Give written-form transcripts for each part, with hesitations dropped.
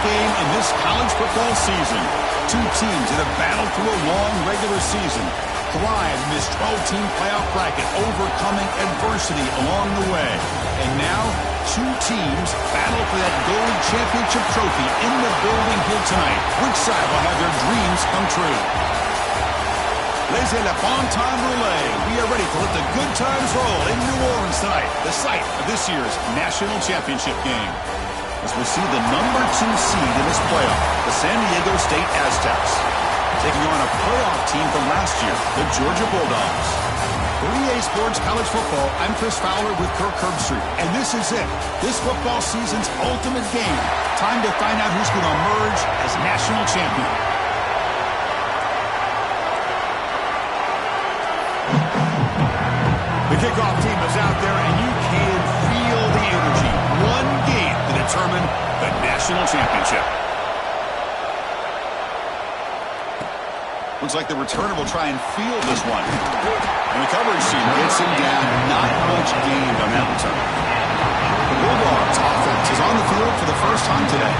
game in this college football season. Two teams that have battled through a long regular season, thrived in this 12-team playoff bracket, overcoming adversity along the way. And now, two teams battle for that gold championship trophy in the building here tonight. Which side will have their dreams come true? Laissez le bon temps rouler. We are ready to let the good times roll in New Orleans tonight, the site of this year's national championship game. As we see the number 2 seed in this playoff, the San Diego State Aztecs, taking on a playoff team from last year, the Georgia Bulldogs. For EA Sports College Football, I'm Chris Fowler with Kirk Herbstreit, and this is it. This football season's ultimate game. Time to find out who's going to emerge as national champion. The kickoff team is out there, and you can feel the energy. One game to determine the national championship. Looks like the returner will try and field this one. And the coverage team gets him down. Not much gained on that return. The Bulldogs offense is on the field for the first time today.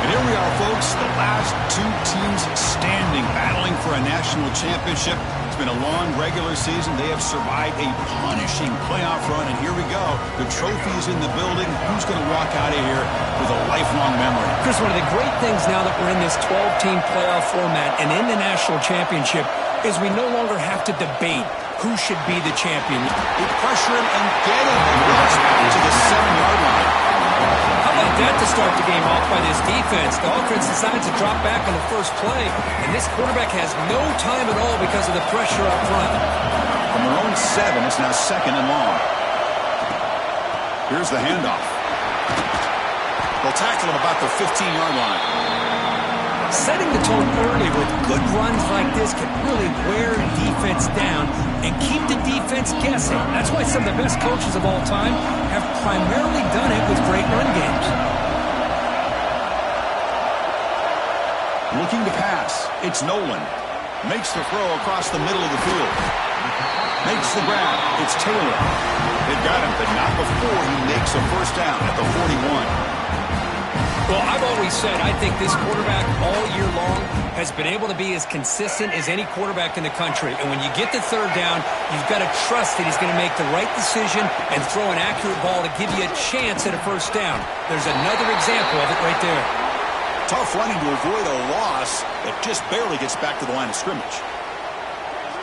And here we are, folks, the last two teams standing, battling for a national championship. It's been a long regular season. They have survived a punishing playoff run, and here we go. The trophy is in the building. Who's going to walk out of here with a lifelong memory? Chris, one of the great things now that we're in this 12-team playoff format and in the national championship is we no longer have to debate who should be the champion. They pressure him and get him to the 7-yard line. How about that to start the game off by this defense? The offense decides to drop back on the first play, and this quarterback has no time at all because of the pressure up front. From their own 7, it's now 2nd and long. Here's the handoff. They'll tackle him about the 15-yard line. Setting the tone early with good runs like this can really wear defense down and keep the defense guessing. That's why some of the best coaches of all time have primarily done it with great run games. Looking to pass. It's Nolan. Makes the throw across the middle of the field. Makes the grab. It's Taylor. They've got him, but not before he makes a first down at the 41. Well, I've always said I think this quarterback all year long has been able to be as consistent as any quarterback in the country. And when you get the third down, you've got to trust that he's going to make the right decision and throw an accurate ball to give you a chance at a first down. There's another example of it right there. Tough running to avoid a loss that just barely gets back to the line of scrimmage.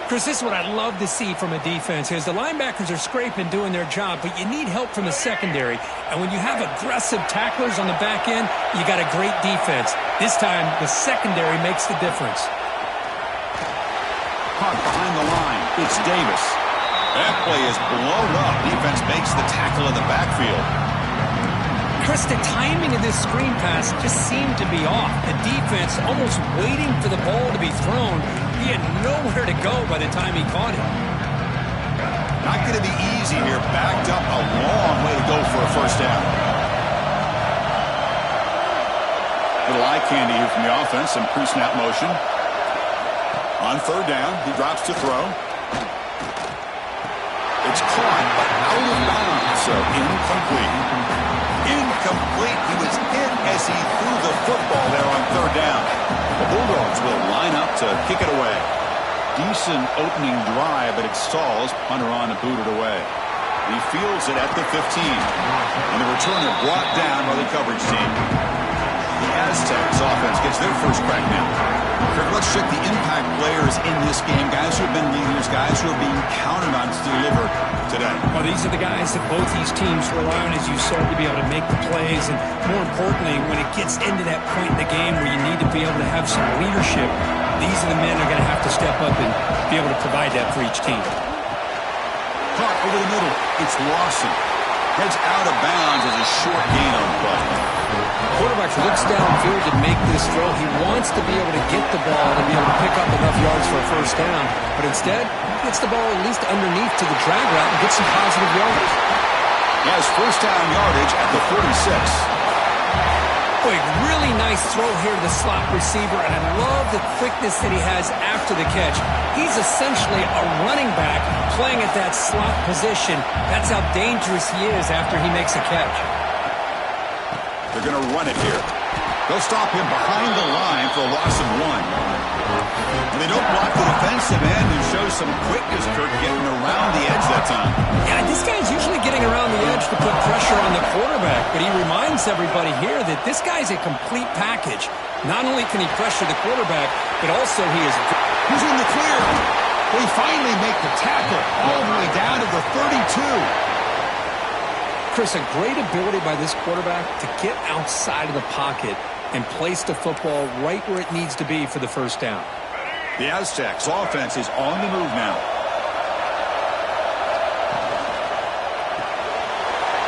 Chris, this is what I love to see from a defense is the linebackers are scraping, doing their job, but you need help from the secondary. And when you have aggressive tacklers on the back end, you got a great defense. This time, the secondary makes the difference. Caught behind the line. It's Davis. That play is blown up. Defense makes the tackle in the backfield. Chris, the timing of this screen pass just seemed to be off. The defense almost waiting for the ball to be thrown. He had nowhere to go by the time he caught it. Not going to be easy here. Backed up a long way to go for a first down. Little eye candy here from the offense. Some pre-snap motion. On third down, he drops to throw. It's caught, but out of bounds, so incomplete. Incomplete. He was hit as he threw the football there on third down. The Bulldogs will line up to kick it away. Decent opening drive, but it stalls. Punter on to boot it away. He fields it at the 15. And the returner brought down by the coverage team. The Aztecs offense gets their first crack now. Kirk, let's check the impact players in this game. Guys who have been leaders, guys who are being counted on to deliver today. Well, these are the guys that both these teams rely on, as you said, to be able to make the plays. And more importantly, when it gets into that point in the game where you need to be able to have some leadership, these are the men that are going to have to step up and be able to provide that for each team. Caught over the middle. It's Lawson. Heads out of bounds as a short gain on play. Quarterback looks downfield to make this throw. He wants to be able to get the ball to be able to pick up enough yards for a first down. But instead, he gets the ball at least underneath to the drag route and gets some positive yardage. He has first down yardage at the 46. Boy, really nice throw here to the slot receiver, and I love the quickness that he has after the catch. He's essentially a running back playing at that slot position. That's how dangerous he is after he makes a catch. They're going to run it here. They'll stop him behind the line for a loss of 1. They don't block the defensive end and show some quickness, Kirk, getting around the edge that time. Yeah, this guy's usually getting around the edge to put pressure on the quarterback, but he reminds everybody here that this guy's a complete package. Not only can he pressure the quarterback, but also he is... He's in the clear. They finally make the tackle all the way down to the 32. Chris, a great ability by this quarterback to get outside of the pocket and place the football right where it needs to be for the first down. The Aztecs offense is on the move now.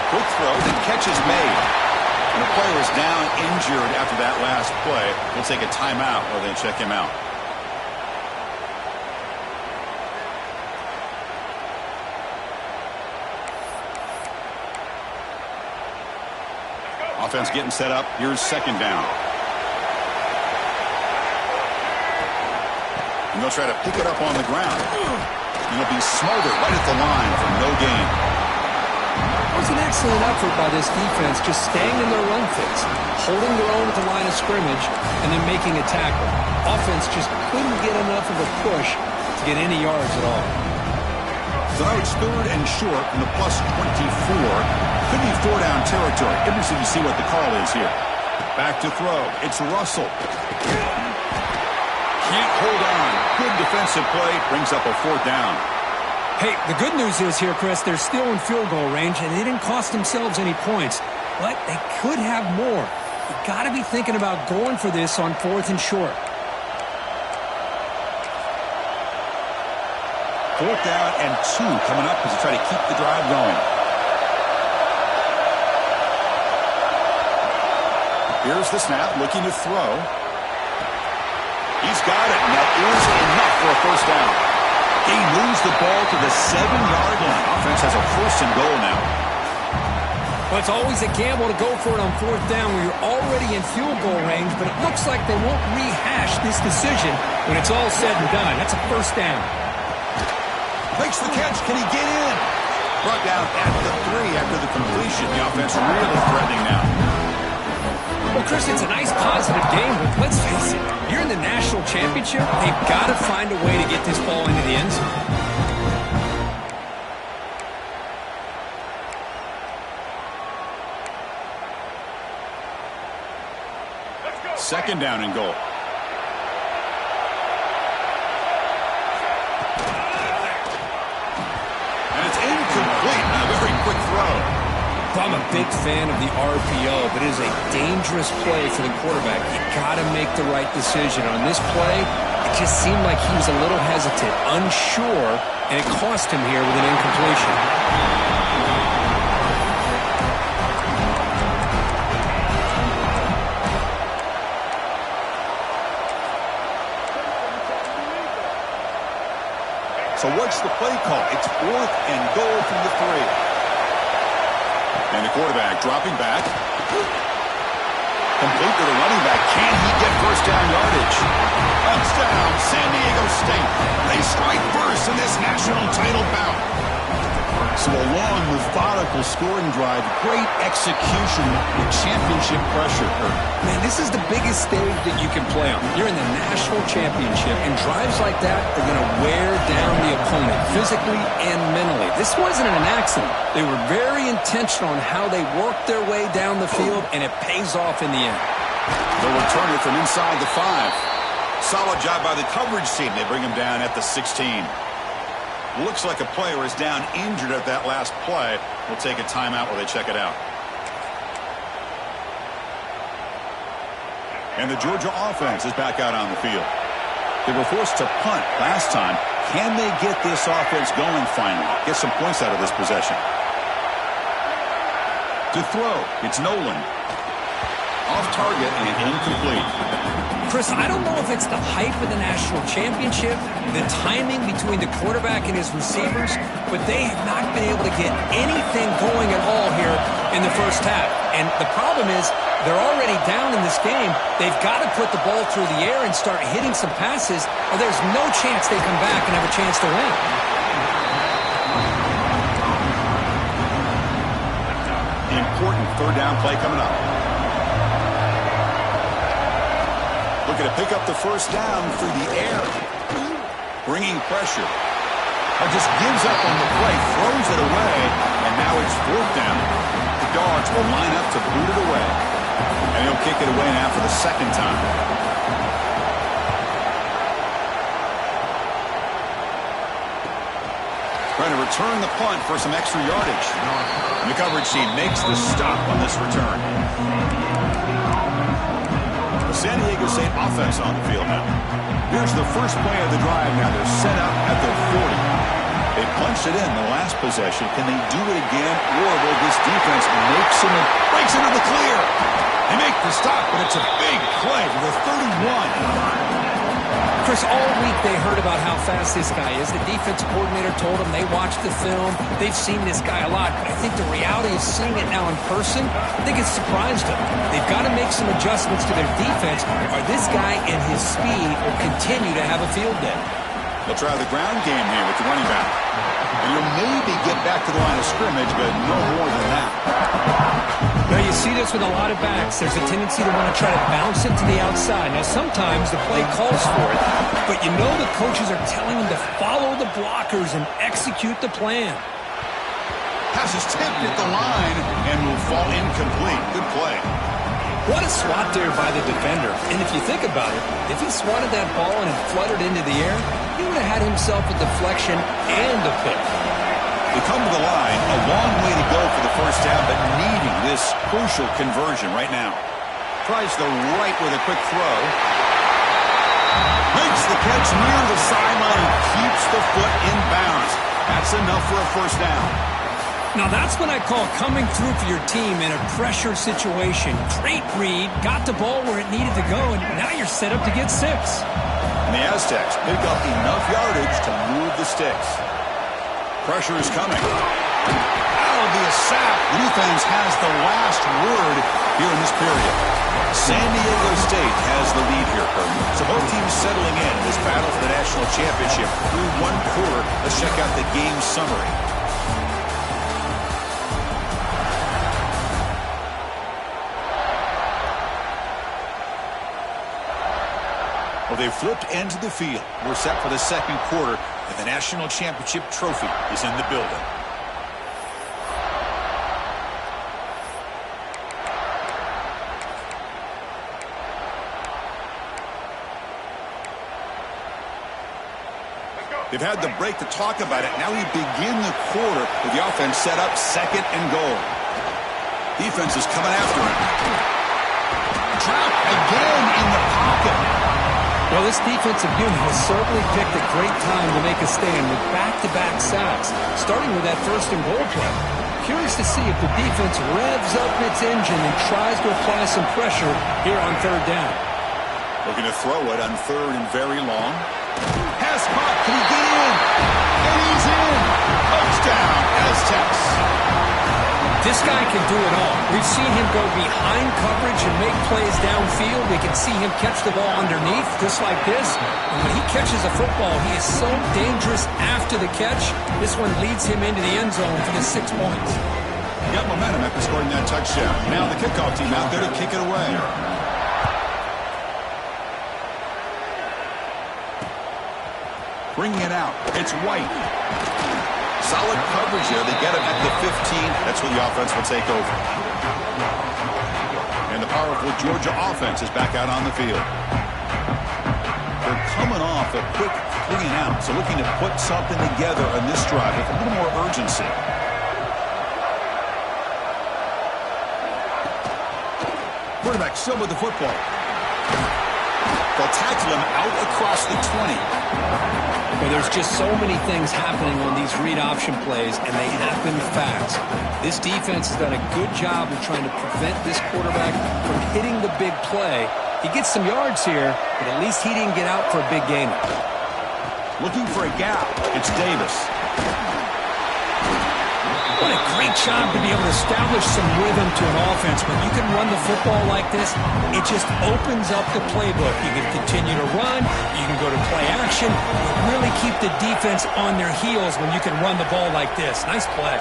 Quick throw, the catch is made. And the player is down injured after that last play. We'll take a timeout while they check him out. Offense getting set up. Here's second down. And they'll try to pick it up on the ground. And it'll be smothered right at the line for no gain. It was an excellent effort by this defense, just staying in their run fits, holding their own at the line of scrimmage, and then making a tackle. Offense just couldn't get enough of a push to get any yards at all. So now it's third and short from the plus 24. Could be four-down territory. Interesting to see what the call is here. Back to throw. It's Russell. Can't hold on. Good defensive play. Brings up a fourth down. Hey, the good news is here, Chris, they're still in field goal range, and they didn't cost themselves any points. But they could have more. You've got to be thinking about going for this on fourth and short. Fourth down and 2 coming up as they try to keep the drive going. Here's the snap, looking to throw. He's got it, and that is enough for a first down. He moves the ball to the 7-yard line. Offense has a first and goal now. Well, it's always a gamble to go for it on fourth down when you're already in field goal range, but it looks like they won't rehash this decision when it's all said and done. That's a first down. Makes the catch. Can he get in? Brought down at the 3 after the completion. The offense really threatening now. Well, Chris, it's a nice positive game, but let's face it, you're in the national championship. They've got to find a way to get this ball into the end zone. Second down and goal. And it's incomplete. A very quick throw. I'm a big fan of the RPO, but it is a dangerous play for the quarterback. You got to make the right decision. On this play, it just seemed like he was a little hesitant, unsure, and it cost him here with an incompletion. So what's the play call? It's fourth and goal from the 3. And the quarterback dropping back. Complete to the running back. Can he get first down yardage? Touchdown, San Diego State. They strike first in this national title bout. So a long, methodical scoring drive. Great execution with championship pressure. Man, this is the biggest stage that you can play on. You're in the national championship, and drives like that are going to wear down the opponent physically and mentally. This wasn't an accident. They were very intentional on how they worked their way down the field, and it pays off in the end. They'll return it from inside the 5. Solid job by the coverage team. They bring him down at the 16. Looks like a player is down injured at that last play. We'll take a timeout while they check it out. And the Georgia offense is back out on the field. They were forced to punt last time. Can they get this offense going finally? Get some points out of this possession. To throw, it's Nolan. Off target and incomplete. Chris, I don't know if it's the hype of the national championship, the timing between the quarterback and his receivers, but they have not been able to get anything going at all here in the first half. And the problem is they're already down in this game. They've got to put the ball through the air and start hitting some passes, or there's no chance they come back and have a chance to win. The important third down play coming up. Looking to pick up the first down through the air. Bringing pressure. Just gives up on the play, throws it away, and now it's fourth down. The Dogs will line up to boot it away. And he'll kick it away now for the second time. Trying to return the punt for some extra yardage. And the coverage team makes the stop on this return. The San Diego State offense on the field now. Here's the first play of the drive now. They're set up at their 40. They punched it in the last possession. Can they do it again? Or will this defense makes him and breaks into the clear? They make the stop, but it's a big play for the 31. Chris, all week they heard about how fast this guy is. The defense coordinator told them they watched the film. They've seen this guy a lot. But I think the reality of seeing it now in person, I think it's surprised them. They've got to make some adjustments to their defense, or this guy and his speed will continue to have a field day. They'll try the ground game here with the running back. And you'll maybe get back to the line of scrimmage, but no more than that. Now, you see this with a lot of backs. There's a tendency to want to try to bounce it to the outside. Now, sometimes the play calls for it, but you know the coaches are telling them to follow the blockers and execute the plan. Pass is tipped at the line and will fall incomplete. Good play. What a swat there by the defender. And if you think about it, if he swatted that ball and it fluttered into the air, he would have had himself a deflection and a pick. They come to the line, a long way to go for the first down, but needing this crucial conversion right now. Tries the right with a quick throw. Makes the catch near the sideline and keeps the foot in bounds. That's enough for a first down. Now that's what I call coming through for your team in a pressure situation. Great read, got the ball where it needed to go, and now you're set up to get 6. And the Aztecs pick up enough yardage to move the sticks. Pressure is coming. That'll be a sack. The defense has the last word here in this period. San Diego State has the lead here, Curtin. So both teams settling in this battle for the national championship through one quarter. Let's check out the game summary. Well, they've flipped into the field. We're set for the second quarter, and the national championship trophy is in the building. They've had the break to talk about it. Now we begin the quarter with the offense set up second and goal. Defense is coming after him. Trapped again in the pocket. Well, this defensive unit has certainly picked a great time to make a stand with back-to-back sacks, starting with that first and goal play. Curious to see if the defense revs up its engine and tries to apply some pressure here on third down. Looking to throw it on third and very long. Pass caught. Can he get in? And he's in. Touchdown, Aztecs. This guy can do it all. We've seen him go behind coverage and make plays downfield. We can see him catch the ball underneath, just like this. And when he catches a football, he is so dangerous after the catch. This one leads him into the end zone for the 6 points. He got momentum after scoring that touchdown. Now the kickoff team out there to kick it away. Bringing it out. It's White. Solid coverage here. They get him at the 15. That's where the offense will take over. And the powerful Georgia offense is back out on the field. They're coming off a quick 3 and out, so looking to put something together on this drive with a little more urgency. Quarterback still with the football. They'll tackle him out across the 20. Well, there's just so many things happening on these read option plays, and they happen fast. This defense has done a good job of trying to prevent this quarterback from hitting the big play. He gets some yards here, but at least he didn't get out for a big gain. Looking for a gap. It's Davis. What a great job to be able to establish some rhythm to an offense. When you can run the football like this, it just opens up the playbook. You can continue to run. You can go to play action. Really keep the defense on their heels when you can run the ball like this. Nice play.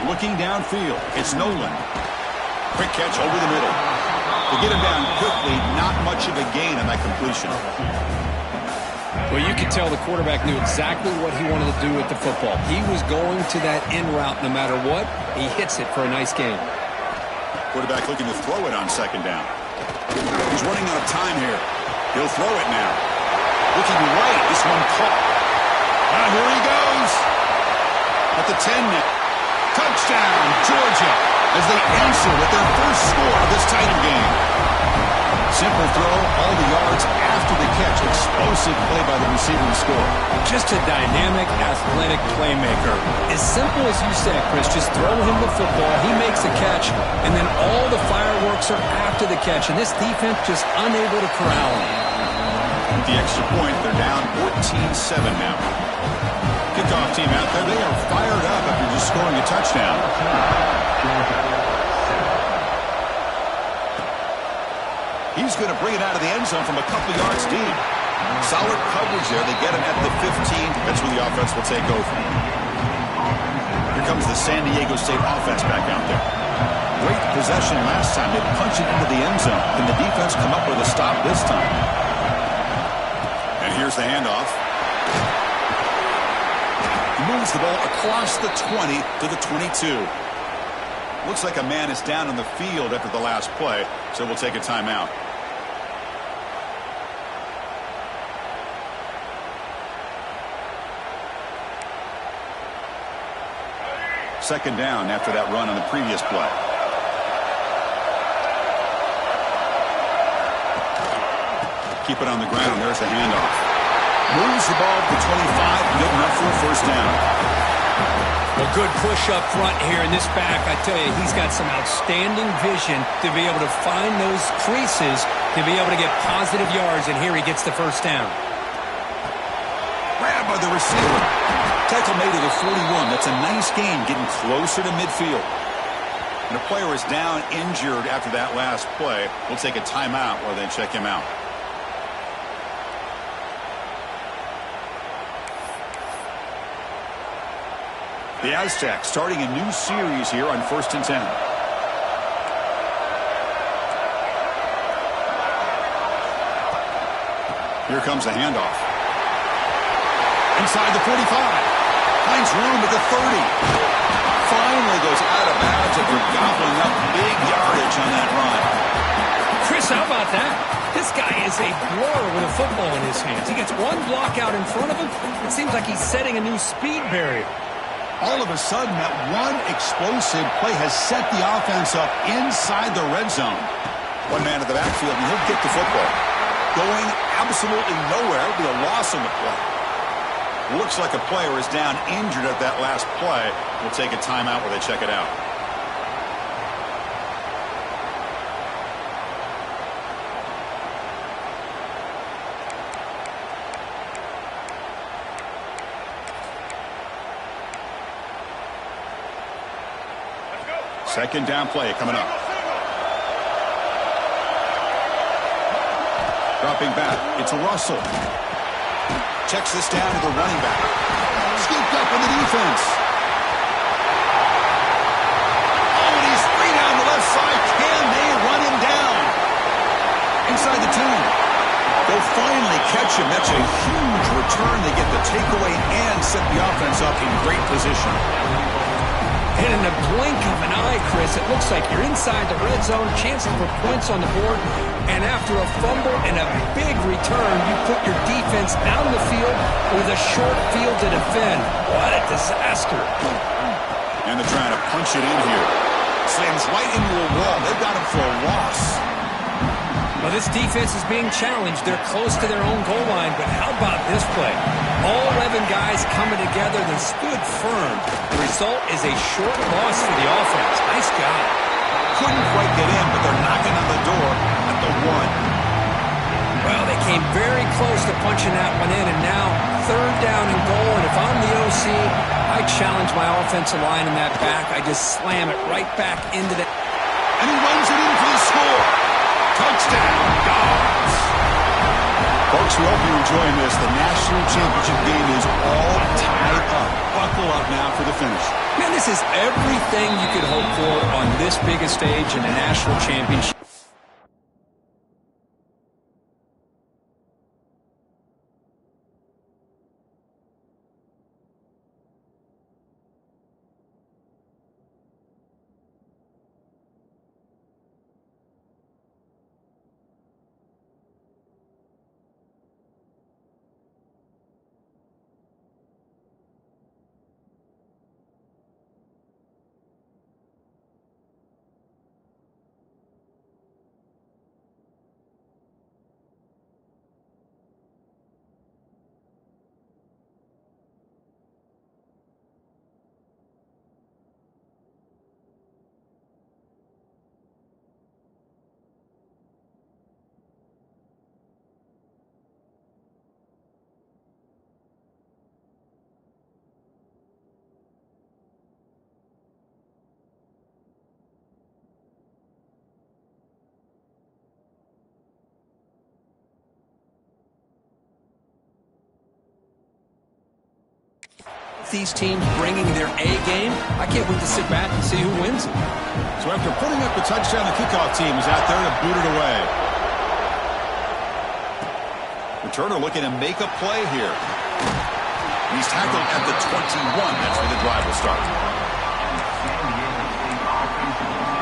Looking downfield. It's Nolan. Quick catch over the middle. To get him down quickly, not much of a gain on that completion. Well, you could tell the quarterback knew exactly what he wanted to do with the football. He was going to that in route no matter what. He hits it for a nice gain. Quarterback looking to throw it on second down. He's running out of time here. He'll throw it now. Looking right, this one caught. Here he goes. At the 10 now. Touchdown, Georgia, as they answer with their first score of this title game. Simple throw, all the yards after the catch. Explosive play by the receiver to score. Just a dynamic, athletic playmaker. As simple as you said, Chris, just throw him the football, he makes the catch, and then all the fireworks are after the catch, and this defense just unable to corral him. With the extra point, they're down 14-7 now. Kickoff team out there, they are fired up after just scoring a touchdown. He's going to bring it out of the end zone from a couple yards deep. Solid coverage there. They get him at the 15. That's where the offense will take over. Here comes the San Diego State offense back out there. Great possession last time. They punch it into the end zone. Can the defense come up with a stop this time? And here's the handoff. He moves the ball across the 20 to the 22. Looks like a man is down on the field after the last play, so we'll take a timeout. Second down after that run on the previous play. Keep it on the ground. There's the handoff. Moves the ball to 25. Good enough for a first down. Well, good push up front here in this back. I tell you, he's got some outstanding vision to be able to find those creases, to be able to get positive yards, and here he gets the first down. Grab by the receiver. Tackle made at the 41. That's a nice gain, getting closer to midfield. And the player is down injured after that last play. We'll take a timeout while they check him out. The Aztecs starting a new series here on 1st and 10. Here comes the handoff. Inside the 45. Finds room at the 30. Finally goes out of bounds after gobbling up big yardage on that run. Chris, how about that? This guy is a blower with a football in his hands. He gets one block out in front of him. It seems like he's setting a new speed barrier. All of a sudden, that one explosive play has set the offense up inside the red zone. One man at the backfield, and he'll get the football. Going absolutely nowhere. It'll be a loss on the play. Looks like a player is down injured at that last play. We'll take a timeout while they check it out. Second down play coming up. Dropping back. It's Russell. Checks this down to the running back. Scooped up on the defense. Oh, and he's free down the left side. Can they run him down? Inside the 10. They'll finally catch him. That's a huge return. They get the takeaway and set the offense up in great position. And in the blink of an eye, Chris, it looks like you're inside the red zone, chance for points on the board, and after a fumble and a big return, you put your defense out of the field with a short field to defend. What a disaster. And they're trying to punch it in here. Slams right into a wall. They've got him for a loss. Well, this defense is being challenged. They're close to their own goal line, but how about this play? All 11 guys coming together. They stood firm. The result is a short loss for the offense. Nice job. Couldn't quite get in, but they're knocking on the door at the 1. Well, they came very close to punching that one in, and now third down and goal. And if I'm the OC, I challenge my offensive line in that back. I just slam it right back into the... And he runs it in for the score. Touchdown, Dogs. Folks, we hope you're enjoying this. The national championship game is all tied up. Buckle up now for the finish. Man, this is everything you could hope for on this biggest stage in the national championship. both these teams bringing their A game. I can't wait to sit back and see who wins it. So after putting up the touchdown, the kickoff team is out there to boot it away. Returner looking to make a play here. He's tackled at the 21. That's where the drive will start.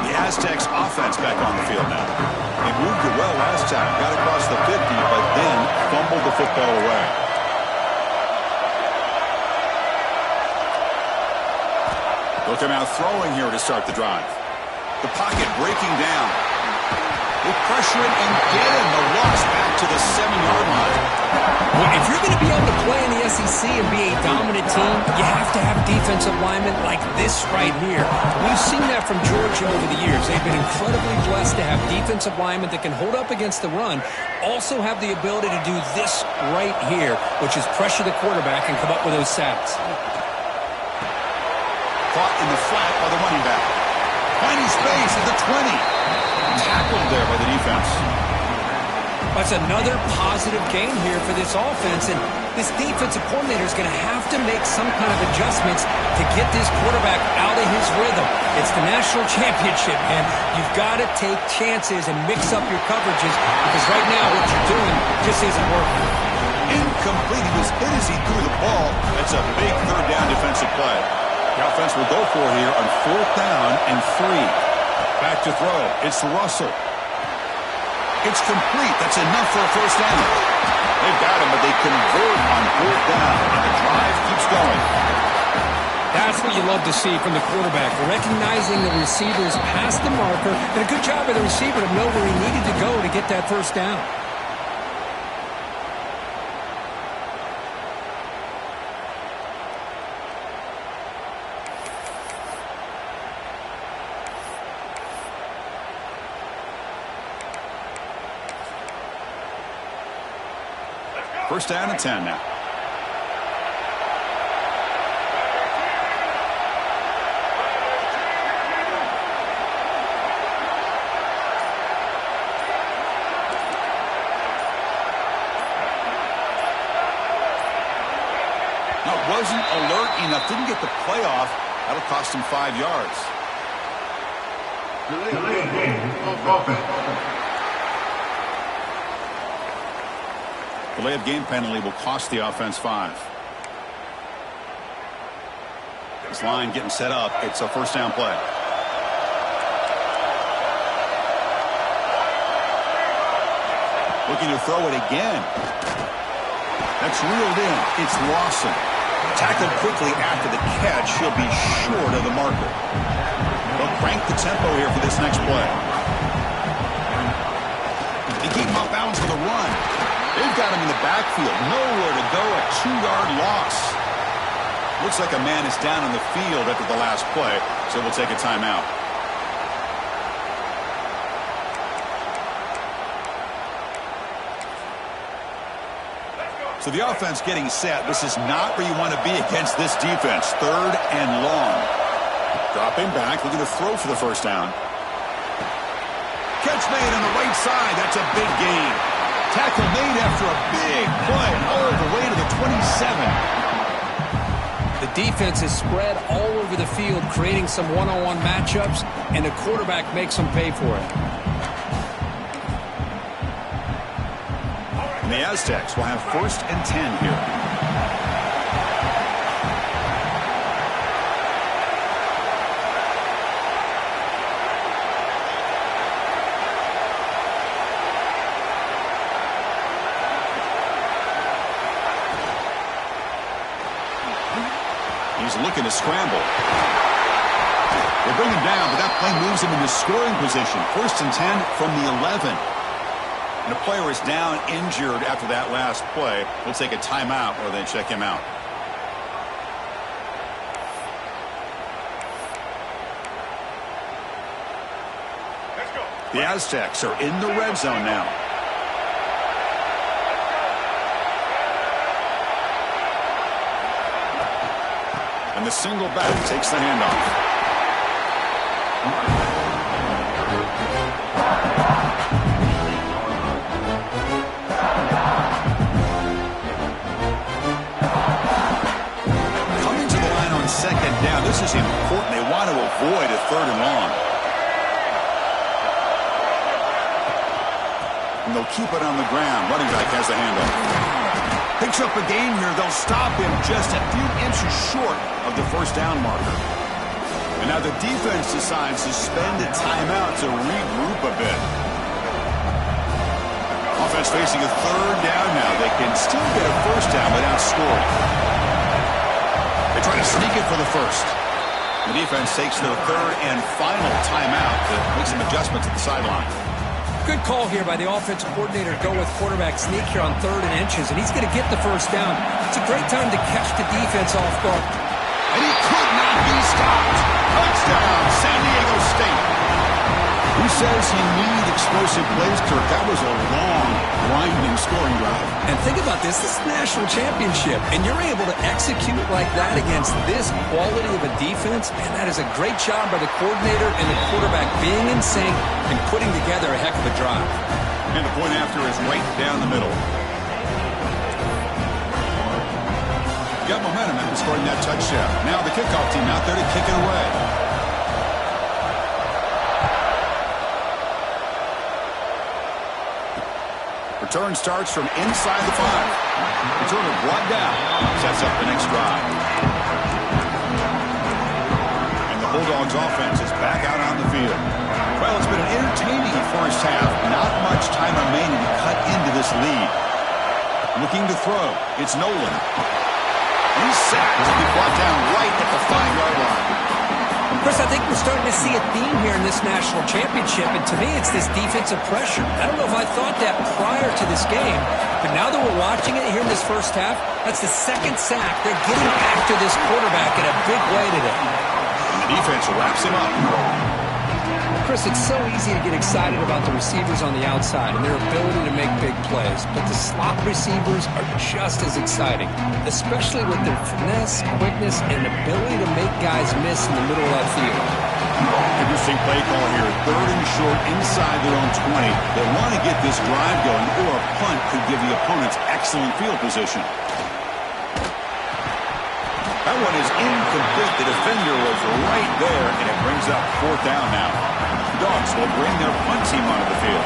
The Aztecs offense back on the field now. They moved it well last time. Got across the 50, but then fumbled the football away. Look him out throwing here to start the drive. The pocket breaking down. They pressure it and get him. The loss back to the 7-yard line. Well, if you're going to be able to play in the SEC and be a dominant team, you have to have defensive linemen like this right here. We've seen that from Georgia over the years. They've been incredibly blessed to have defensive linemen that can hold up against the run, also have the ability to do this right here, which is pressure the quarterback and come up with those sacks. Caught in the flat by the running back. Finding space at the 20. Tackled there by the defense. That's another positive game here for this offense, and this defensive coordinator is going to have to make some kind of adjustments to get this quarterback out of his rhythm. It's the national championship, man. You've got to take chances and mix up your coverages because right now what you're doing just isn't working. Incomplete. He was hit as he threw the ball. That's a big third down defensive play. The offense will go for here on 4th down and 3. Back to throw. It's Russell. It's complete. That's enough for a first down. They've got him, but they convert on 4th down, and the drive keeps going. That's what you love to see from the quarterback, recognizing the receivers past the marker, and a good job by the receiver to know where he needed to go to get that first down. First down and 10 now. Now, wasn't alert enough. Didn't get the play off. That'll cost him 5 yards. Delay of game penalty will cost the offense 5. This line getting set up. It's a first down play. Looking to throw it again. That's reeled in. It's Lawson. Tackled quickly after the catch. He'll be short of the marker. They'll crank the tempo here for this next play. They keep him off bounds for the run. They've got him in the backfield. Nowhere to go. A 2-yard loss. Looks like a man is down on the field after the last play, so we'll take a timeout. So the offense getting set. This is not where you want to be against this defense. 3rd and long. Dropping back, looking to throw for the first down. Catch made on the right side. That's a big gain. Tackle made after a big play all the way to the 27. The defense is spread all over the field, creating some one-on-one matchups, and the quarterback makes them pay for it. And the Aztecs will have 1st and 10 here. He's looking to scramble. They bring him down, but that play moves him into scoring position. 1st and 10 from the 11. And a player is down injured after that last play. We'll take a timeout or then check him out. Let's go. The Aztecs are in the red zone now. And the single back takes the handoff. Coming to the 3rd and long. And they'll keep it on the ground. Running back has the handoff. Picks up a gain here. They'll stop him just a few inches short of the first down marker. And now the defense decides to spend a timeout to regroup a bit. Offense facing a 3rd down now. They can still get a first down without scoring. They try to sneak it for the first. The defense takes their 3rd and final timeout to make some adjustments at the sideline. Good call here by the offensive coordinator to go with quarterback sneak here on 3rd and inches, and he's going to get the first down. It's a great time to catch the defense off guard. And he could not be stopped. Touchdown, San Diego State. Who says he needed explosive plays, Kirk? That was a long, winding scoring drive. And think about this. This is a national championship, and you're able to execute like that against this quality of a defense. Man, that is a great job by the coordinator and the quarterback being in sync and putting together a heck of a drive. And the point after is right down the middle. Got momentum after scoring that touchdown. Now the kickoff team out there to kick it away. Return starts from inside the 5. Returner brought down. Sets up the next drive. And the Bulldogs offense is back out on the field. Well, it's been an entertaining first half. Not much time remaining to cut into this lead. Looking to throw. It's Nolan. He's sacked to be brought down right at the 5-yard line. Chris, I think we're starting to see a theme here in this national championship, and to me it's this defensive pressure. I don't know if I thought that prior to this game, but now that we're watching it here in this first half, that's the 2nd sack. They're getting after this quarterback in a big way today. And the defense wraps him up. Chris, it's so easy to get excited about the receivers on the outside and their ability to make big plays, but the slot receivers are just as exciting, especially with their finesse, quickness, and ability to make guys miss in the middle of that field. Interesting play call here. 3rd and short inside their own 20. They want to get this drive going, or a punt could give the opponents excellent field position. That one is incomplete. The defender was right there, and it brings up 4th down now. The Dogs will bring their punt team onto the field.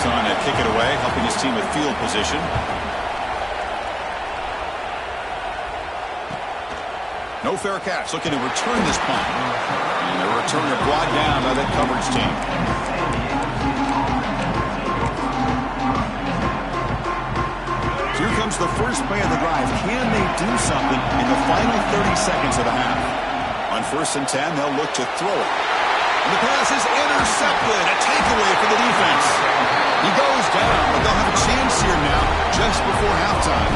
Trying to kick it away, helping his team with field position. No fair catch, looking to return this punt. And the returner brought down by that coverage team. So here comes the first play of the drive. Can they do something in the final 30 seconds of the half? On 1st and 10, they'll look to throw it. And the pass is intercepted. A takeaway for the defense. He goes down, but they'll have a chance here now just before halftime.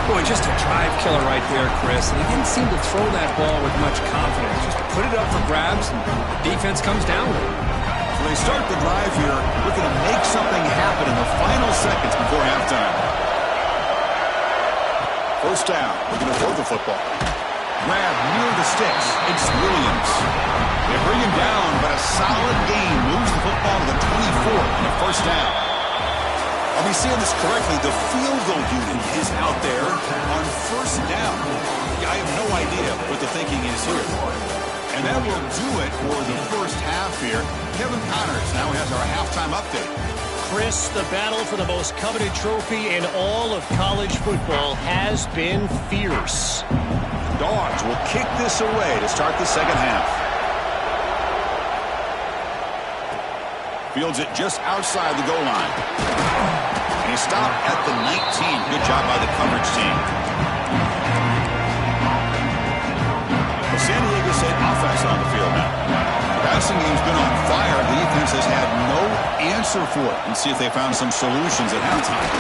Boy, just a drive killer right there, Chris. And he didn't seem to throw that ball with much confidence. Just put it up for grabs, and the defense comes down with it. So they start the drive here, looking to make something happen in the final seconds before halftime. First down, looking to throw the football. Grab near the sticks. It's Williams. They bring him down, but a solid gain moves the football to the 24 and a first down. Are we seeing this correctly? The field goal unit is out there on 1st down. I have no idea what the thinking is here. And that will do it for the first half here. Kevin Connors now has our halftime update. Chris, the battle for the most coveted trophy in all of college football has been fierce. Dogs will kick this away to start the second half. Fields it just outside the goal line. And he stopped at the 19. Good job by the coverage team. The San Diego State offense on the field now. The passing game's been on fire. The defense has had no answer for it. And see if they found some solutions at halftime.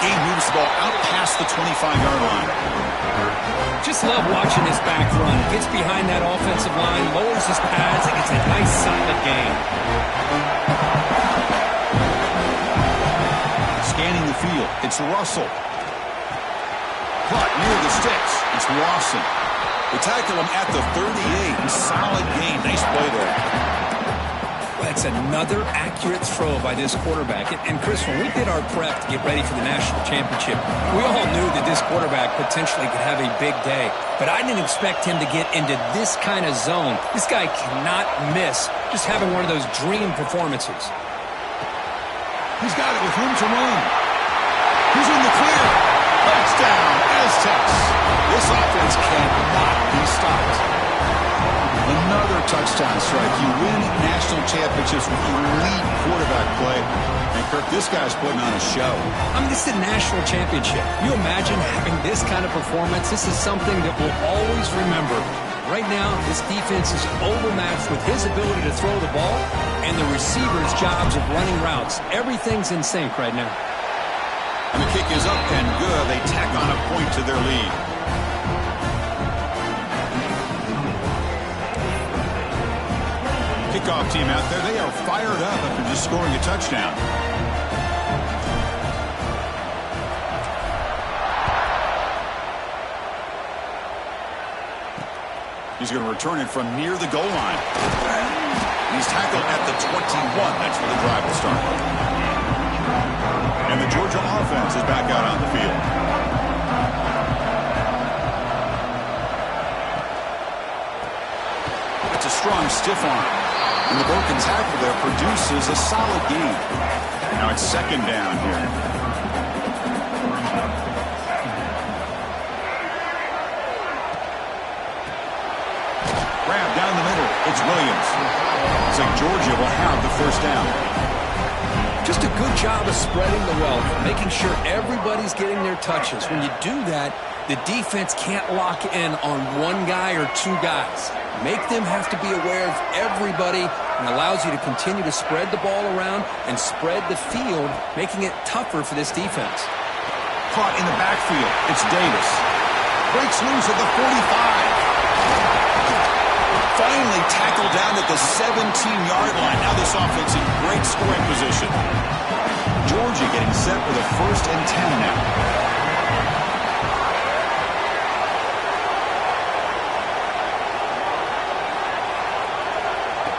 Game moves the ball out past the 25-yard line. Just love watching this back run. Gets behind that offensive line, lowers his pads, and it's a nice, solid gain. Scanning the field, it's Russell. Caught near the sticks, it's Lawson. They tackle him at the 38. Solid gain. Nice play there. Well, That's another accurate throw by this quarterback. And Chris, when we did our prep to get ready for the national championship, we all knew that this quarterback potentially could have a big day. But I didn't expect him to get into this kind of zone. This guy cannot miss just having one of those dream performances. He's got it with room to run. He's in the clear. Touchdown, Aztecs. This offense cannot be stopped. Another touchdown strike. You win national championships with elite quarterback play. And, Kirk, this guy's putting on a show. I mean, this is a national championship. You imagine having this kind of performance? This is something that we'll always remember. Right now, this defense is overmatched with his ability to throw the ball and the receivers' jobs of running routes. Everything's in sync right now. And the kick is up and good. They tack on a point to their lead. Kickoff team out there. They are fired up after just scoring a touchdown. He's going to return it from near the goal line. He's tackled at the 21. That's where the drive will start. And the Georgia offense is back out on the field. It's a strong stiff arm. And the broken tackle there produces a solid gain. Now it's second down here. Grab down the middle. It's Williams. It's like Georgia will have the first down. Just a good job of spreading the wealth, making sure everybody's getting their touches. When you do that, the defense can't lock in on one guy or two guys. Make them have to be aware of everybody and allows you to continue to spread the ball around and spread the field, making it tougher for this defense. Caught in the backfield. It's Davis. Breaks loose at the 45. Finally tackled down at the 17-yard line. Now this offense in great scoring position. Georgia getting set for the 1st and 10 now.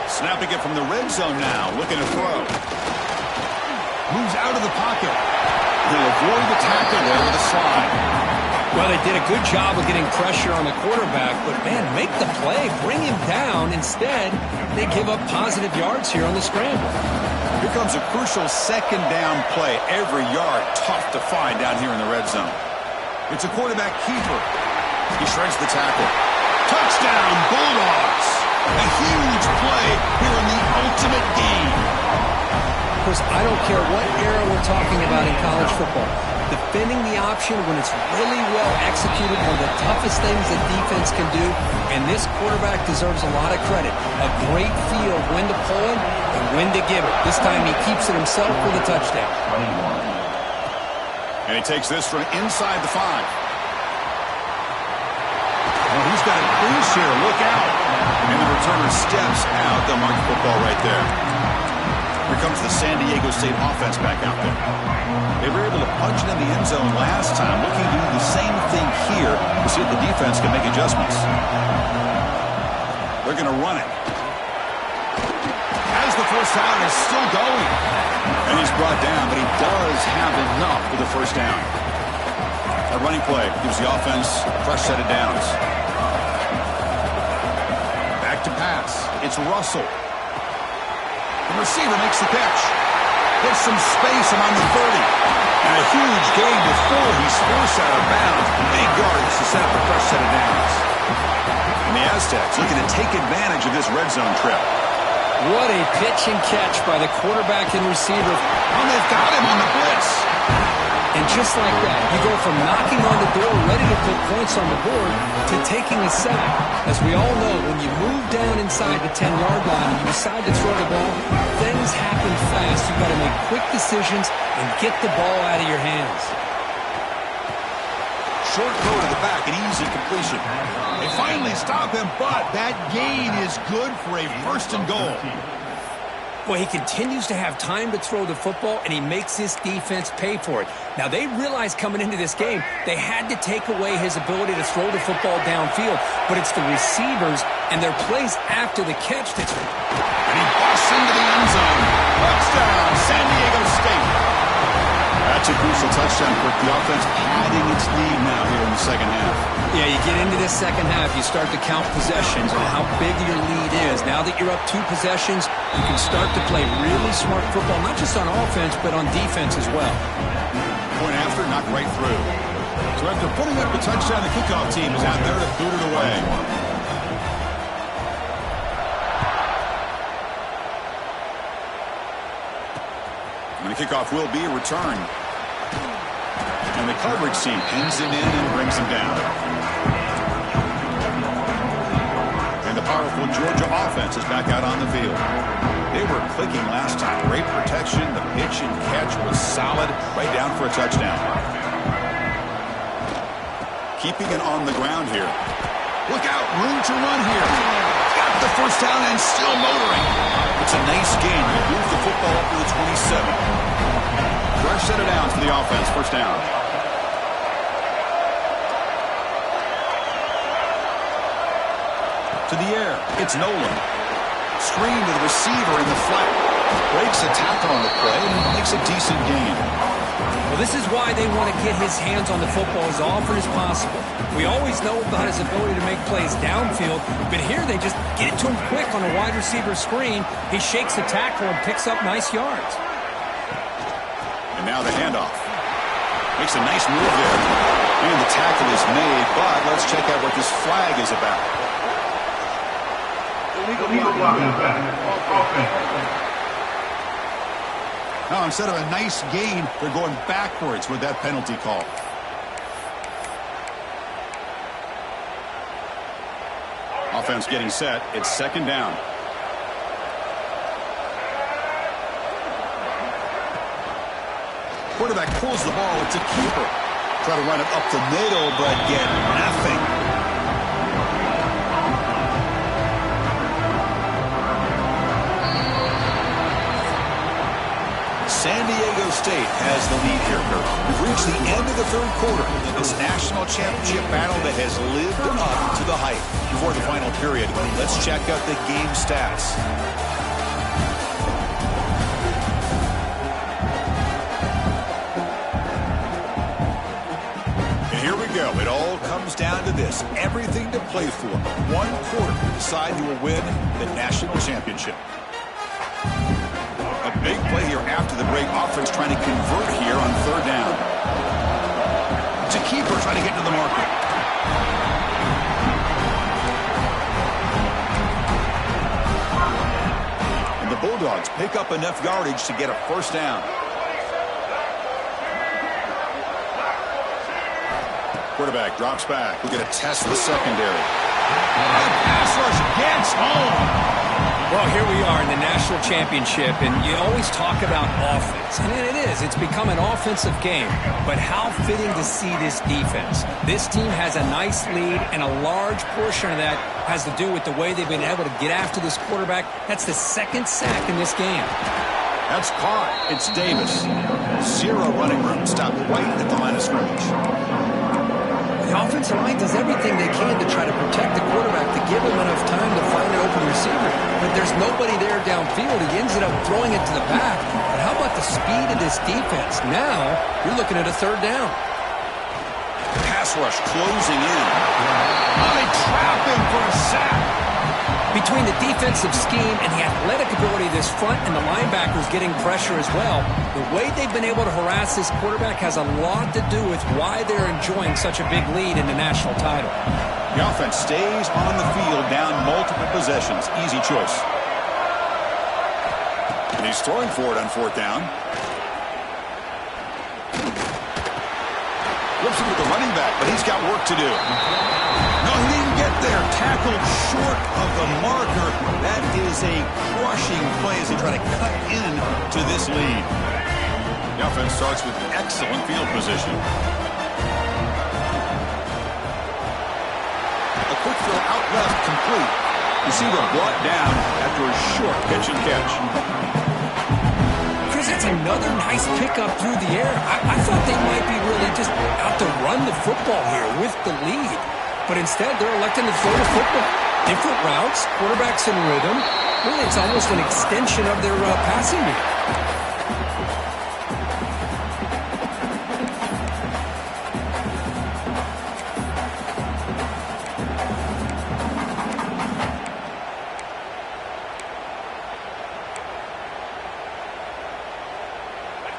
Snapping it from the red zone now. Looking to throw. Moves out of the pocket. He'll avoid the tackle there with a slide. Well, they did a good job of getting pressure on the quarterback, but, man, make the play. Bring him down. Instead, they give up positive yards here on the scramble. Here comes a crucial second down play. Every yard tough to find down here in the red zone. It's a quarterback keeper. He shreds the tackle. Touchdown, Bulldogs. A huge play here in the ultimate game. Of course, I don't care what era we're talking about in college football. Defending the option when it's really well executed, one of the toughest things that defense can do, and this quarterback deserves a lot of credit. A great feel of when to pull it and when to give it. This time he keeps it himself for the touchdown. And he takes this from inside the 5. Well, he's got a crease here. Look out. And the returner steps out. They'll mark football right there. Here comes the San Diego State offense back out there. They were able to punch it in the end zone last time, looking to do the same thing here to see if the defense can make adjustments. They're going to run it. As the first down is still going. And he's brought down, but he does have enough for the first down. A running play gives the offense a fresh set of downs. Back to pass. It's Russell. The receiver makes the catch. Gets some space among the 30. And a huge gain before he's forced out of bounds. Big yards to set up a fresh set of downs. And the Aztecs looking to take advantage of this red zone trip. What a pitch and catch by the quarterback and receiver. Oh, they've got him on the blitz. And just like that, you go from knocking on the door, ready to put points on the board, to taking a sack. As we all know, when you move down inside the 10-yard line and you decide to throw the ball, things happen fast. You've got to make quick decisions and get the ball out of your hands. Short throw to the back, an easy completion. They finally stop him, but that gain is good for a 1st and goal. Well, he continues to have time to throw the football, and he makes his defense pay for it. Now, they realized coming into this game they had to take away his ability to throw the football downfield, but it's the receivers and their plays after the catch that's... And he busts into the end zone. Touchdown, San Diego State. That's a crucial touchdown for the offense padding its lead now here in the second half. Yeah, you get into this second half, you start to count possessions and how big your lead is. Now that you're up 2 possessions, you can start to play really smart football, not just on offense, but on defense as well. Point after, knocked right through. So after putting up the touchdown, the kickoff team is out there to boot it away. And the kickoff will be a return. And the coverage team pins him in and brings him down. And the powerful Georgia offense is back out on the field. They were clicking last time. Great protection. The pitch and catch was solid. Right down for a touchdown. Keeping it on the ground here. Look out. Room to run here. Got the first down and still motoring. It's a nice game. He moves the football up to the 27. Fresh set of downs for the offense. First down. To the air. It's Nolan. Screen to the receiver in the flat. Breaks a tackle on the play and makes a decent gain. Well, this is why they want to get his hands on the football as often as possible. We always know about his ability to make plays downfield, but here they just get it to him quick on a wide receiver screen. He shakes the tackle and picks up nice yards. And now the handoff. Makes a nice move there. And the tackle is made, but let's check out what this flag is about. Now, instead of a nice gain, they're going backwards with that penalty call. Offense getting set. It's second down. Quarterback pulls the ball. It's a keeper. Try to run it up the middle, but get nothing. San Diego State has the lead here. We've reached the end of the third quarter in this national championship battle that has lived up to the hype. Before the final period, let's check out the game stats. And here we go. It all comes down to this. Everything to play for. One quarter to decide who will win the national championship. A big play here after the break. Offense trying to convert here on third down. It's a keeper trying to get to the marker. And the Bulldogs pick up enough yardage to get a first down. Quarterback drops back. We're going to test the secondary. And pass rush gets home. Well, here we are in the national championship, and you always talk about offense. And it is. It's become an offensive game. But how fitting to see this defense. This team has a nice lead, and a large portion of that has to do with the way they've been able to get after this quarterback. That's the second sack in this game. That's caught. It's Davis. Zero running room. Stopped right at the line of scrimmage. The offensive line does everything they can to try to protect the quarterback, to give him enough time to find an open receiver. But there's nobody there downfield. He ends up throwing it to the back. But how about the speed of this defense? Now, you're looking at a third down. Pass rush closing in. Oh, they trap him for a sack. Between the defensive scheme and the athletic ability of this front and the linebackers getting pressure as well, the way they've been able to harass this quarterback has a lot to do with why they're enjoying such a big lead in the national title. The offense stays on the field down multiple possessions. Easy choice. And he's throwing for it on fourth down. Flips it to the running back, but he's got work to do. No, he didn't get there. Tackled short of the marker. That is a crushing play as they try to cut in to this lead. The offense starts with excellent field position. A quick throw out left, complete. Receiver brought down after a short pitch and catch. Chris, that's another nice pickup through the air. I thought they might be really just out to run the football here with the lead. But instead, they're electing to throw the football. Different routes, quarterbacks in rhythm. Really, it's almost an extension of their passing game.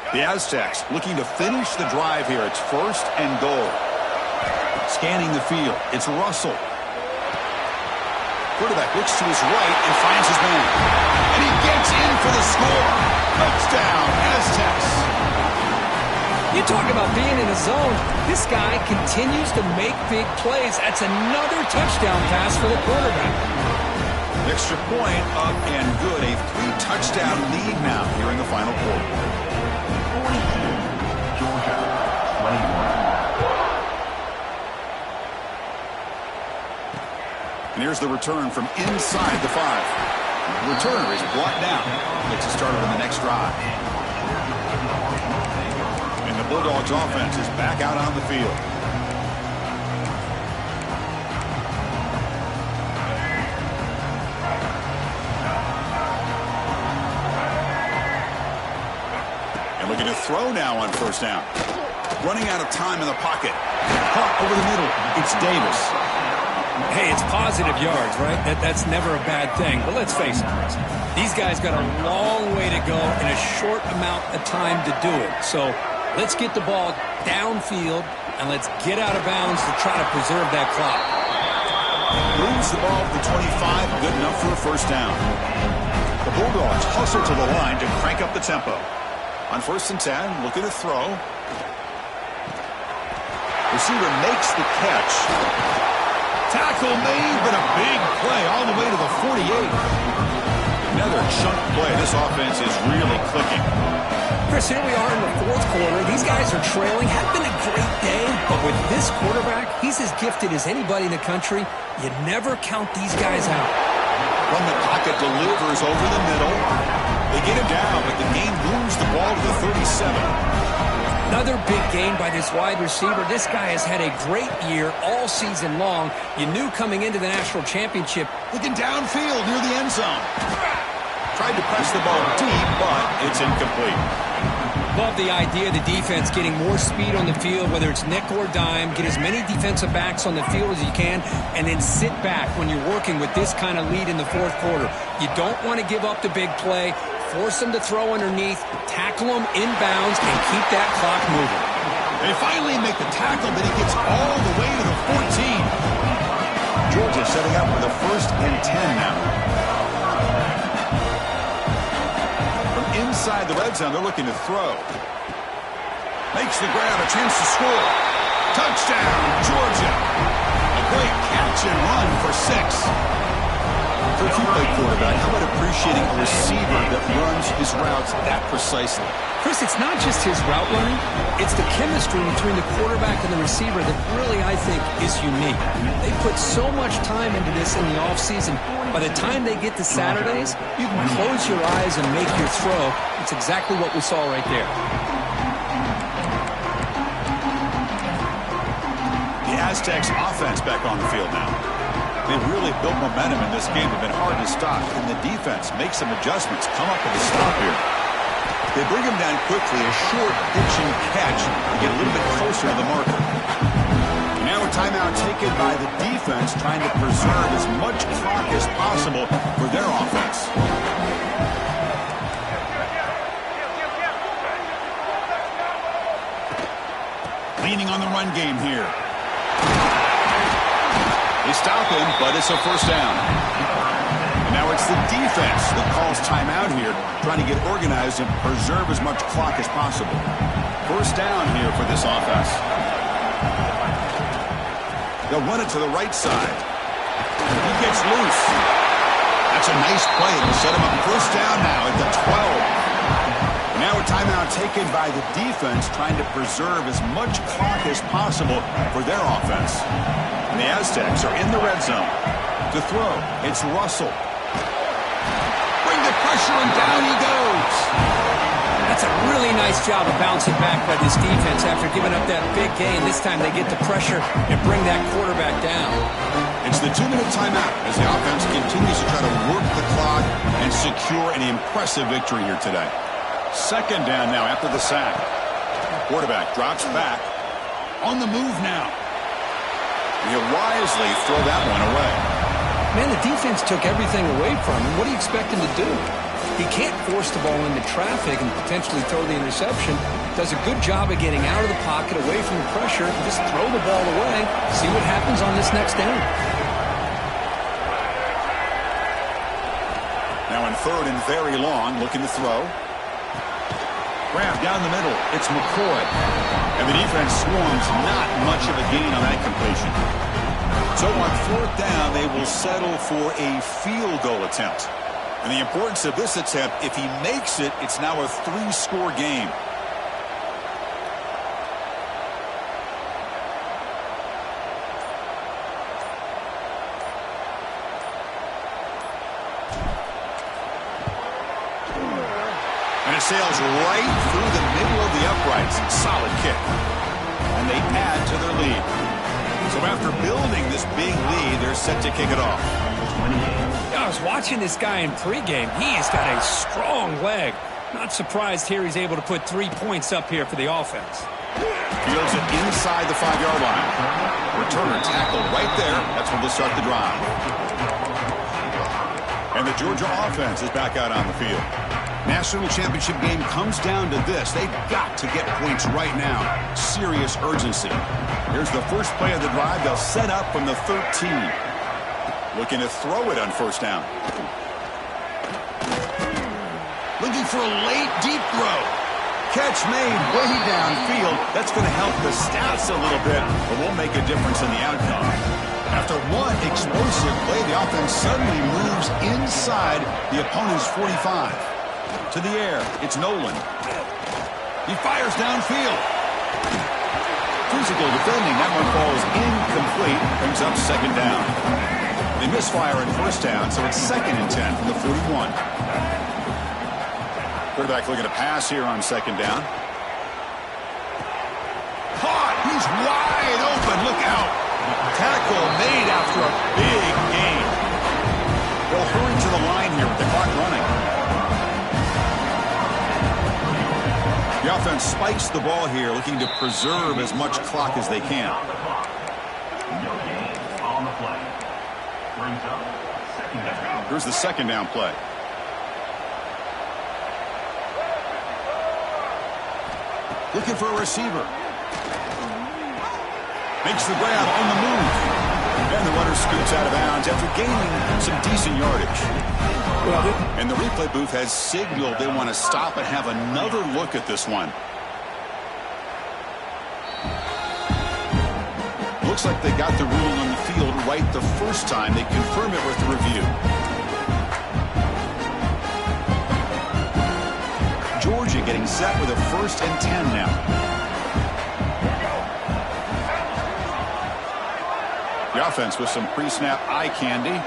The Aztecs looking to finish the drive here. It's 1st and goal. Scanning the field. It's Russell. Quarterback looks to his right and finds his man. And he gets in for the score. Touchdown, Aztecs. You talk about being in a zone. This guy continues to make big plays. That's another touchdown pass for the quarterback. Extra point up and good. A 3-touchdown lead now here in the final quarter. Georgia, 21. And here's the return from inside the 5. The returner is brought down. Gets it started on the next drive. And the Bulldogs offense is back out on the field. And looking to throw now on 1st down. Running out of time in the pocket. Caught over the middle. It's Davis. Hey, it's positive yards, right? That's never a bad thing. But let's face it, these guys got a long way to go in a short amount of time to do it. So let's get the ball downfield, and let's get out of bounds to try to preserve that clock. Moves the ball to the 25, good enough for a 1st down. The Bulldogs hustle to the line to crank up the tempo. On 1st and 10, looking to throw. Receiver makes the catch. Tackle made, but a big play all the way to the 48. Another chunk play. This offense is really clicking. Chris, here we are in the 4th quarter. These guys are trailing. Had been a great day, but with this quarterback, he's as gifted as anybody in the country. You never count these guys out. From the pocket, delivers over the middle. They get him down, but the game moves the ball to the 37. Another big gain by this wide receiver. This guy has had a great year all season long. You knew coming into the national championship. Looking downfield near the end zone. Tried to press the ball deep, but it's incomplete. Love the idea of the defense getting more speed on the field, whether it's nickel or dime. Get as many defensive backs on the field as you can, and then sit back when you're working with this kind of lead in the 4th quarter. You don't want to give up the big play. Force them to throw underneath, tackle them inbounds, and keep that clock moving. They finally make the tackle, but he gets all the way to the 14. Georgia setting up for the 1st and 10 now. From inside the red zone, they're looking to throw. Makes the grab, a chance to score. Touchdown, Georgia. A great catch and run for 6. So if you play quarterback, how about appreciating a receiver that runs his routes that precisely? Chris, it's not just his route running. It's the chemistry between the quarterback and the receiver that really, I think, is unique. They put so much time into this in the offseason. By the time they get to Saturdays, you can close your eyes and make your throw. It's exactly what we saw right there. The Aztecs offense back on the field now. They've really built momentum in this game. They've been hard to stop, and the defense makes some adjustments, come up with a stop here. They bring him down quickly, a short pitch and catch to get a little bit closer to the marker. Now a timeout taken by the defense, trying to preserve as much clock as possible for their offense. Leaning on the run game here. They stop him, but it's a 1st down. And now it's the defense that calls timeout here, trying to get organized and preserve as much clock as possible. 1st down here for this offense. They'll run it to the right side. He gets loose. That's a nice play. It'll set him up 1st down now at the 12. Now a timeout taken by the defense, trying to preserve as much clock as possible for their offense. And the Aztecs are in the red zone. To throw, it's Russell. Bring the pressure, and down he goes. That's a really nice job of bouncing back by this defense after giving up that big gain. This time they get the pressure and bring that quarterback down. It's the 2-minute timeout as the offense continues to try to work the clock and secure an impressive victory here today. Second down now after the sack. Quarterback drops back. On the move now. He'll wisely throw that one away. Man, the defense took everything away from him. What do you expect him to do? He can't force the ball into traffic and potentially throw the interception. Does a good job of getting out of the pocket, away from the pressure, and just throw the ball away. See what happens on this next down. Now in third and very long, looking to throw. Grab down the middle. It's McCoy. And the defense swarms. Not much of a gain on that completion. So on fourth down, they will settle for a field goal attempt. And the importance of this attempt, if he makes it, it's now a 3-score game. And it sails right through the middle of the uprights. Solid kick. And they add to their lead. So after building this big lead, they're set to kick it off. I was watching this guy in pregame. He has got a strong leg. Not surprised here he's able to put 3 points up here for the offense. Fields it inside the 5-yard line. Returner tackle right there. That's when they'll start the drive. And the Georgia offense is back out on the field. National championship game comes down to this. They've got to get points right now. Serious urgency. Here's the first play of the drive. They'll set up from the 13. Looking to throw it on first down. Looking for a late, deep throw. Catch made way downfield. That's going to help the stats a little bit, but won't make a difference in the outcome. After one explosive play, the offense suddenly moves inside the opponent's 45. To the air, it's Nolan. He fires downfield. Physical defending. That one falls incomplete. Brings up second down. They misfire in first down, so it's 2nd and 10 from the 41. Quarterback looking to pass here on second down. Caught! He's wide open. Look out. Tackle made after a big gain. They'll hurry to the line here with the clock running. The offense spikes the ball here, looking to preserve as much clock as they can. No gain on the play. Brings up second down. Here's the second down play. Looking for a receiver. Makes the grab on the move. And the runner scoots out of bounds after gaining some decent yardage. And the replay booth has signaled they want to stop and have another look at this one. Looks like they got the ruling on the field right the first time. They confirm it with the review. Georgia getting set with a 1st and 10 now. The offense with some pre-snap eye candy.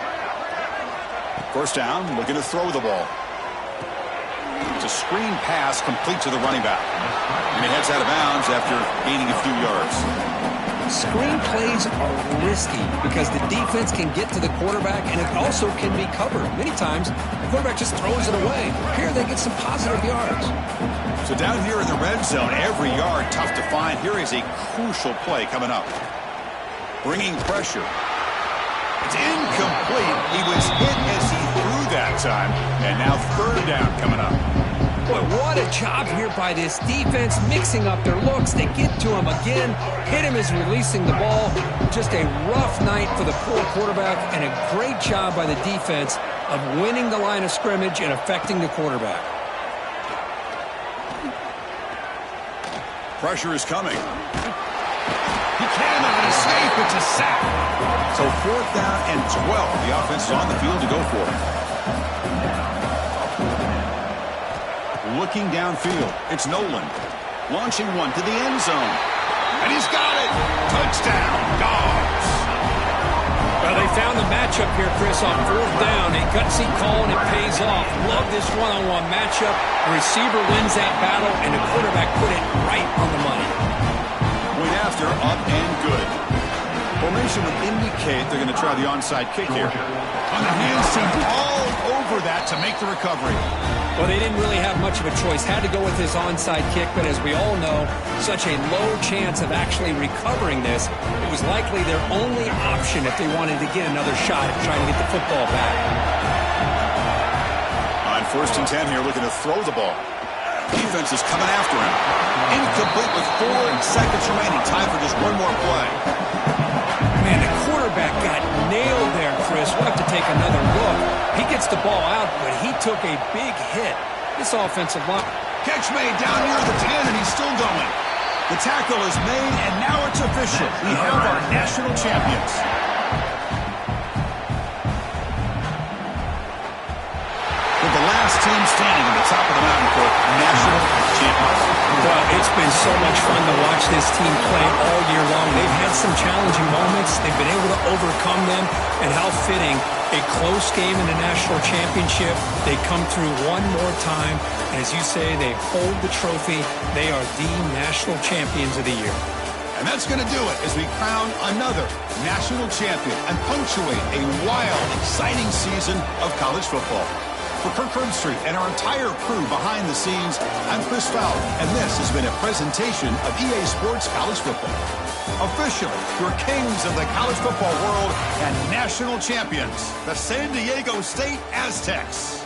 First down, looking to throw the ball. It's a screen pass complete to the running back. And he heads out of bounds after gaining a few yards. Screen plays are risky because the defense can get to the quarterback and it also can be covered. Many times, the quarterback just throws it away. Here they get some positive yards. So down here in the red zone, every yard tough to find. Here is a crucial play coming up. Bringing pressure. It's incomplete. He was hit as he threw that time. And now third down coming up. Boy, what a job here by this defense, mixing up their looks. They get to him again. Hit him as releasing the ball. Just a rough night for the poor quarterback, and a great job by the defense of winning the line of scrimmage and affecting the quarterback. Pressure is coming. He cannot escape. It's a sack. So 4th down and 12. The offense is on the field to go for it. Looking downfield, it's Nolan. Launching one to the end zone. And he's got it. Touchdown, Dogs. Well, they found the matchup here, Chris, on fourth down. A gutsy call, and it pays off. Love this one-on-one matchup. The receiver wins that battle, and the quarterback put it right on the money. Point after, up and good. Formation would indicate they're going to try the onside kick here. On the hands team, all over that to make the recovery. Well, they didn't really have much of a choice. Had to go with his onside kick, but as we all know, such a low chance of actually recovering this. It was likely their only option if they wanted to get another shot at trying to get the football back. On 1st and 10 here, looking to throw the ball. Defense is coming after him. Incomplete with 4 seconds remaining. Time for just one more play. Man, the quarterback got nailed there, Chris. We'll have to take another look. He gets the ball out, but he took a big hit. This offensive line. Catch made down near the 10, and he's still going. The tackle is made, and now it's official. We have our national champions. With the last team standing at the top of the mountain court, national champions. Well, it's been so much fun to watch this team play all year long. They've had some challenging moments. They've been able to overcome them. And how fitting, a close game in the national championship. They come through one more time. And as you say, they hold the trophy. They are the national champions of the year. And that's going to do it as we crown another national champion and punctuate a wild, exciting season of college football. For Kirk Herbstreit and our entire crew behind the scenes, I'm Chris Fowler, and this has been a presentation of EA Sports College Football. Officially, your kings of the college football world and national champions, the San Diego State Aztecs.